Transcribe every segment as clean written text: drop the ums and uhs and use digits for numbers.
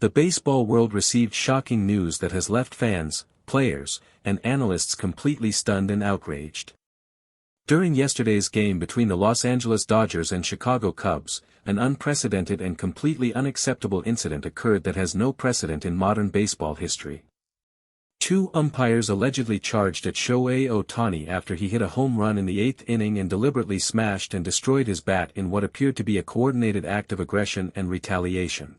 The baseball world received shocking news that has left fans, players, and analysts completely stunned and outraged. During yesterday's game between the Los Angeles Dodgers and Chicago Cubs, an unprecedented and completely unacceptable incident occurred that has no precedent in modern baseball history. Two umpires allegedly charged at Shohei Ohtani after he hit a home run in the 8th inning and deliberately smashed and destroyed his bat in what appeared to be a coordinated act of aggression and retaliation.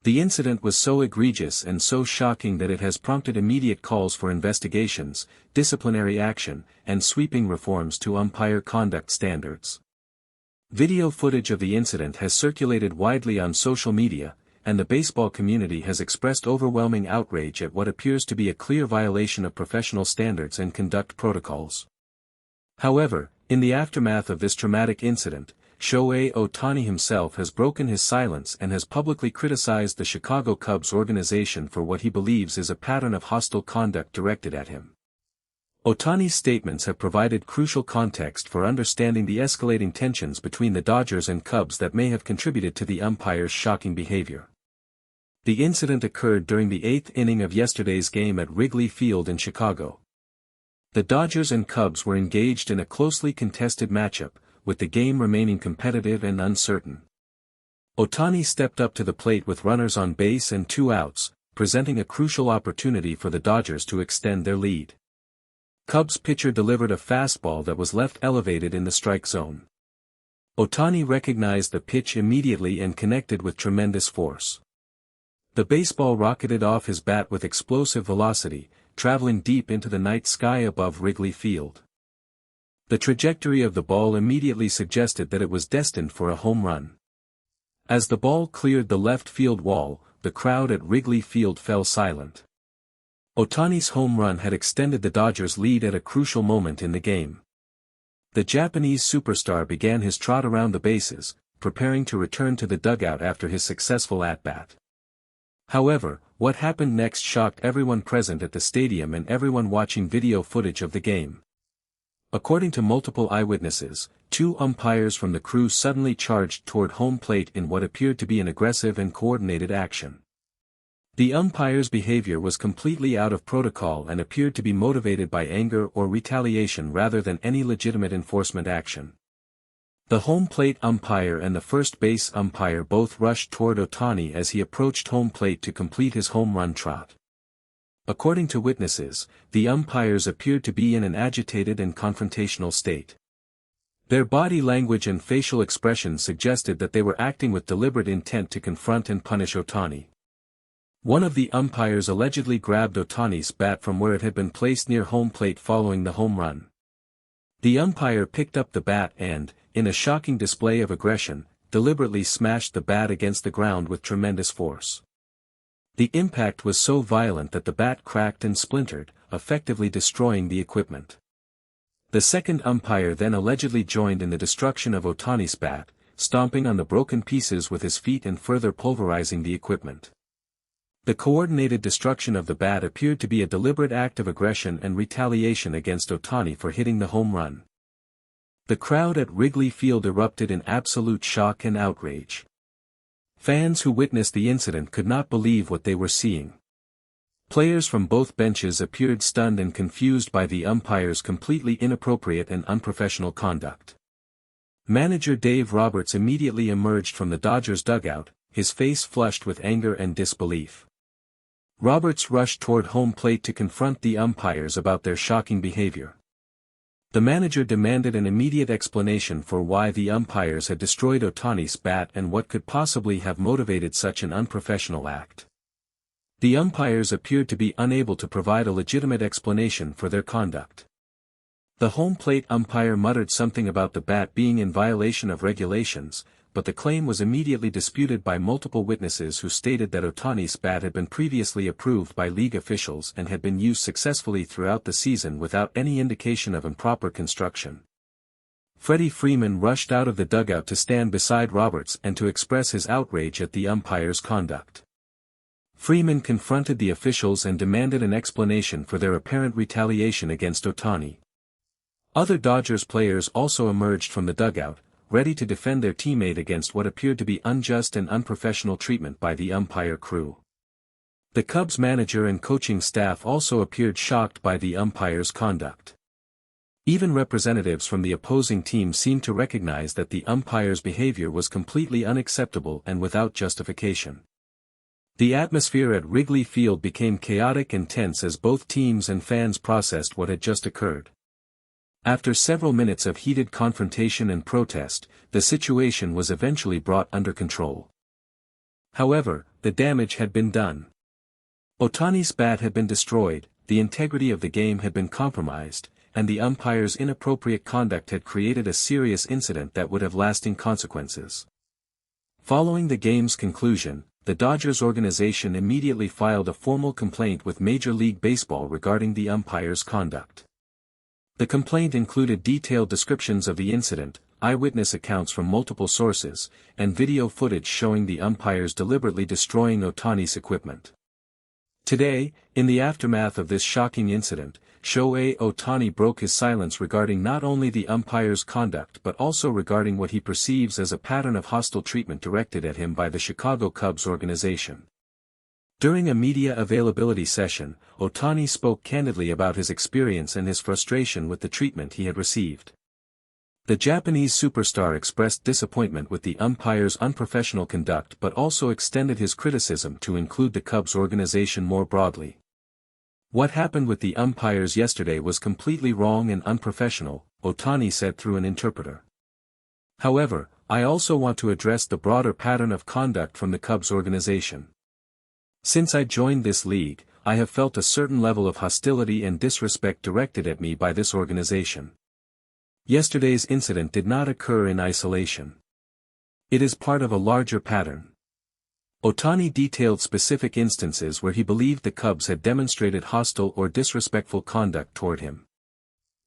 The incident was so egregious and so shocking that it has prompted immediate calls for investigations, disciplinary action, and sweeping reforms to umpire conduct standards. Video footage of the incident has circulated widely on social media, and the baseball community has expressed overwhelming outrage at what appears to be a clear violation of professional standards and conduct protocols. However, in the aftermath of this traumatic incident, Shohei Ohtani himself has broken his silence and has publicly criticized the Chicago Cubs organization for what he believes is a pattern of hostile conduct directed at him. Ohtani's statements have provided crucial context for understanding the escalating tensions between the Dodgers and Cubs that may have contributed to the umpire's shocking behavior. The incident occurred during the 8th inning of yesterday's game at Wrigley Field in Chicago. The Dodgers and Cubs were engaged in a closely contested matchup, with the game remaining competitive and uncertain. Ohtani stepped up to the plate with runners on base and 2 outs, presenting a crucial opportunity for the Dodgers to extend their lead. Cubs pitcher delivered a fastball that was left elevated in the strike zone. Ohtani recognized the pitch immediately and connected with tremendous force. The baseball rocketed off his bat with explosive velocity, traveling deep into the night sky above Wrigley Field. The trajectory of the ball immediately suggested that it was destined for a home run. As the ball cleared the left field wall, the crowd at Wrigley Field fell silent. Ohtani's home run had extended the Dodgers' lead at a crucial moment in the game. The Japanese superstar began his trot around the bases, preparing to return to the dugout after his successful at-bat. However, what happened next shocked everyone present at the stadium and everyone watching video footage of the game. According to multiple eyewitnesses, 2 umpires from the crew suddenly charged toward home plate in what appeared to be an aggressive and coordinated action. The umpire's behavior was completely out of protocol and appeared to be motivated by anger or retaliation rather than any legitimate enforcement action. The home plate umpire and the first base umpire both rushed toward Ohtani as he approached home plate to complete his home run trot. According to witnesses, the umpires appeared to be in an agitated and confrontational state. Their body language and facial expressions suggested that they were acting with deliberate intent to confront and punish Ohtani. One of the umpires allegedly grabbed Ohtani's bat from where it had been placed near home plate following the home run. The umpire picked up the bat and, in a shocking display of aggression, deliberately smashed the bat against the ground with tremendous force. The impact was so violent that the bat cracked and splintered, effectively destroying the equipment. The second umpire then allegedly joined in the destruction of Ohtani's bat, stomping on the broken pieces with his feet and further pulverizing the equipment. The coordinated destruction of the bat appeared to be a deliberate act of aggression and retaliation against Ohtani for hitting the home run. The crowd at Wrigley Field erupted in absolute shock and outrage. Fans who witnessed the incident could not believe what they were seeing. Players from both benches appeared stunned and confused by the umpire's completely inappropriate and unprofessional conduct. Manager Dave Roberts immediately emerged from the Dodgers dugout, his face flushed with anger and disbelief. Roberts rushed toward home plate to confront the umpires about their shocking behavior. The manager demanded an immediate explanation for why the umpires had destroyed Ohtani's bat and what could possibly have motivated such an unprofessional act. The umpires appeared to be unable to provide a legitimate explanation for their conduct. The home plate umpire muttered something about the bat being in violation of regulations, but the claim was immediately disputed by multiple witnesses who stated that Ohtani's bat had been previously approved by league officials and had been used successfully throughout the season without any indication of improper construction. Freddie Freeman rushed out of the dugout to stand beside Roberts and to express his outrage at the umpire's conduct. Freeman confronted the officials and demanded an explanation for their apparent retaliation against Ohtani. Other Dodgers players also emerged from the dugout, ready to defend their teammate against what appeared to be unjust and unprofessional treatment by the umpire crew. The Cubs manager and coaching staff also appeared shocked by the umpire's conduct. Even representatives from the opposing team seemed to recognize that the umpire's behavior was completely unacceptable and without justification. The atmosphere at Wrigley Field became chaotic and tense as both teams and fans processed what had just occurred. After several minutes of heated confrontation and protest, the situation was eventually brought under control. However, the damage had been done. Ohtani's bat had been destroyed, the integrity of the game had been compromised, and the umpire's inappropriate conduct had created a serious incident that would have lasting consequences. Following the game's conclusion, the Dodgers organization immediately filed a formal complaint with Major League Baseball regarding the umpire's conduct. The complaint included detailed descriptions of the incident, eyewitness accounts from multiple sources, and video footage showing the umpires deliberately destroying Ohtani's equipment. Today, in the aftermath of this shocking incident, Shohei Ohtani broke his silence regarding not only the umpire's conduct but also regarding what he perceives as a pattern of hostile treatment directed at him by the Chicago Cubs organization. During a media availability session, Ohtani spoke candidly about his experience and his frustration with the treatment he had received. The Japanese superstar expressed disappointment with the umpire's unprofessional conduct but also extended his criticism to include the Cubs organization more broadly. "What happened with the umpires yesterday was completely wrong and unprofessional," Ohtani said through an interpreter. "However, I also want to address the broader pattern of conduct from the Cubs organization. Since I joined this league, I have felt a certain level of hostility and disrespect directed at me by this organization. Yesterday's incident did not occur in isolation. It is part of a larger pattern." Ohtani detailed specific instances where he believed the Cubs had demonstrated hostile or disrespectful conduct toward him.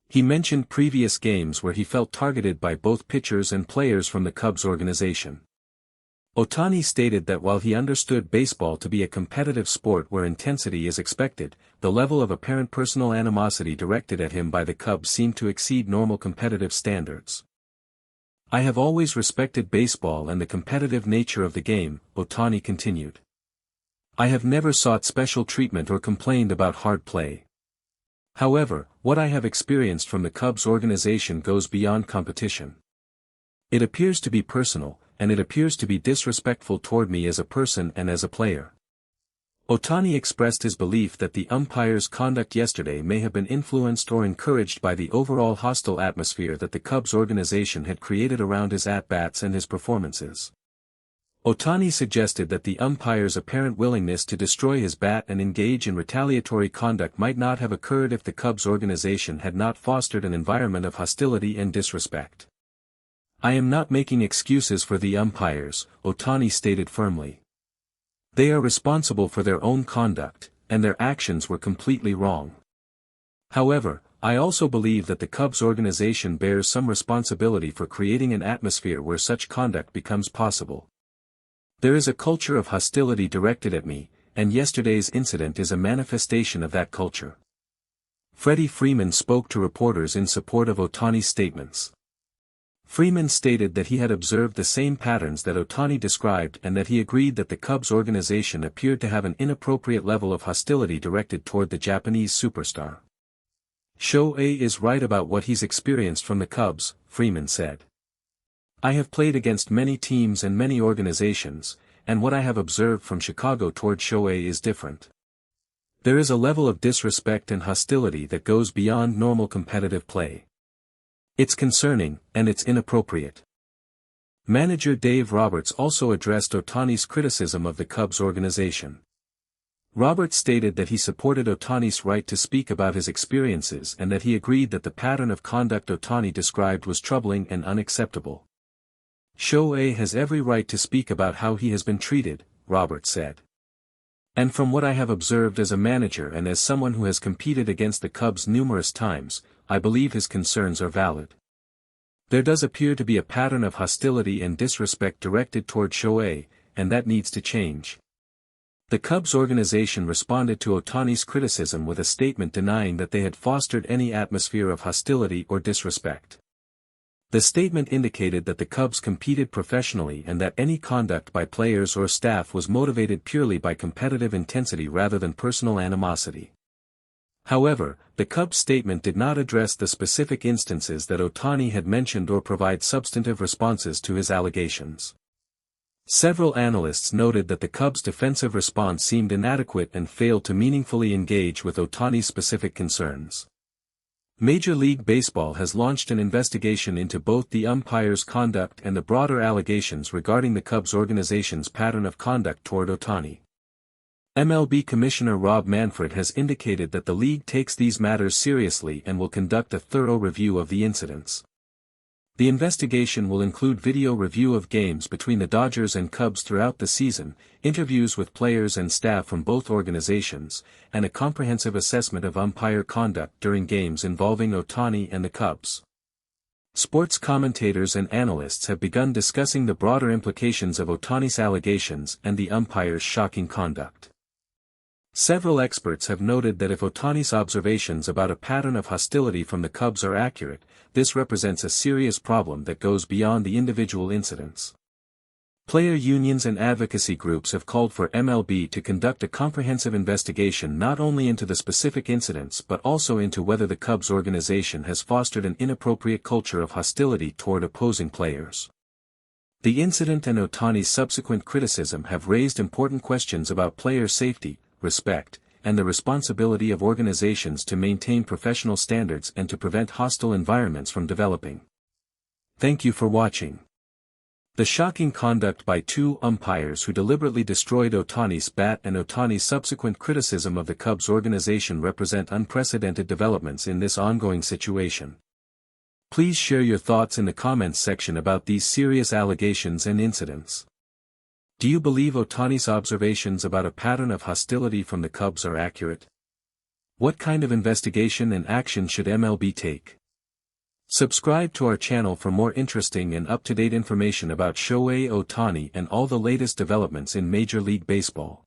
He mentioned previous games where he felt targeted by both pitchers and players from the Cubs organization. Ohtani stated that while he understood baseball to be a competitive sport where intensity is expected, the level of apparent personal animosity directed at him by the Cubs seemed to exceed normal competitive standards. "I have always respected baseball and the competitive nature of the game," Ohtani continued. "I have never sought special treatment or complained about hard play. However, what I have experienced from the Cubs organization goes beyond competition. It appears to be personal, and it appears to be disrespectful toward me as a person and as a player." Ohtani expressed his belief that the umpire's conduct yesterday may have been influenced or encouraged by the overall hostile atmosphere that the Cubs organization had created around his at-bats and his performances. Ohtani suggested that the umpire's apparent willingness to destroy his bat and engage in retaliatory conduct might not have occurred if the Cubs organization had not fostered an environment of hostility and disrespect. "I am not making excuses for the umpires," Ohtani stated firmly. "They are responsible for their own conduct, and their actions were completely wrong. However, I also believe that the Cubs organization bears some responsibility for creating an atmosphere where such conduct becomes possible. There is a culture of hostility directed at me, and yesterday's incident is a manifestation of that culture." Freddie Freeman spoke to reporters in support of Ohtani's statements. Freeman stated that he had observed the same patterns that Ohtani described and that he agreed that the Cubs organization appeared to have an inappropriate level of hostility directed toward the Japanese superstar. "Shohei is right about what he's experienced from the Cubs," Freeman said. "I have played against many teams and many organizations, and what I have observed from Chicago toward Shohei is different. There is a level of disrespect and hostility that goes beyond normal competitive play. It's concerning, and it's inappropriate." Manager Dave Roberts also addressed Ohtani's criticism of the Cubs organization. Roberts stated that he supported Ohtani's right to speak about his experiences and that he agreed that the pattern of conduct Ohtani described was troubling and unacceptable. "Shohei has every right to speak about how he has been treated," Roberts said. "And from what I have observed as a manager and as someone who has competed against the Cubs numerous times, I believe his concerns are valid. There does appear to be a pattern of hostility and disrespect directed toward Shohei, and that needs to change." The Cubs organization responded to Ohtani's criticism with a statement denying that they had fostered any atmosphere of hostility or disrespect. The statement indicated that the Cubs competed professionally and that any conduct by players or staff was motivated purely by competitive intensity rather than personal animosity. However, the Cubs' statement did not address the specific instances that Ohtani had mentioned or provide substantive responses to his allegations. Several analysts noted that the Cubs' defensive response seemed inadequate and failed to meaningfully engage with Ohtani's specific concerns. Major League Baseball has launched an investigation into both the umpire's conduct and the broader allegations regarding the Cubs organization's pattern of conduct toward Ohtani. MLB Commissioner Rob Manfred has indicated that the league takes these matters seriously and will conduct a thorough review of the incidents. The investigation will include video review of games between the Dodgers and Cubs throughout the season, interviews with players and staff from both organizations, and a comprehensive assessment of umpire conduct during games involving Ohtani and the Cubs. Sports commentators and analysts have begun discussing the broader implications of Ohtani's allegations and the umpire's shocking conduct. Several experts have noted that if Ohtani's observations about a pattern of hostility from the Cubs are accurate, this represents a serious problem that goes beyond the individual incidents. Player unions and advocacy groups have called for MLB to conduct a comprehensive investigation not only into the specific incidents but also into whether the Cubs organization has fostered an inappropriate culture of hostility toward opposing players. The incident and Ohtani's subsequent criticism have raised important questions about player safety, respect, and the responsibility of organizations to maintain professional standards and to prevent hostile environments from developing. Thank you for watching. The shocking conduct by two umpires who deliberately destroyed Ohtani's bat and Ohtani's subsequent criticism of the Cubs organization represent unprecedented developments in this ongoing situation. Please share your thoughts in the comments section about these serious allegations and incidents. Do you believe Ohtani's observations about a pattern of hostility from the Cubs are accurate? What kind of investigation and action should MLB take? Subscribe to our channel for more interesting and up-to-date information about Shohei Ohtani and all the latest developments in Major League Baseball.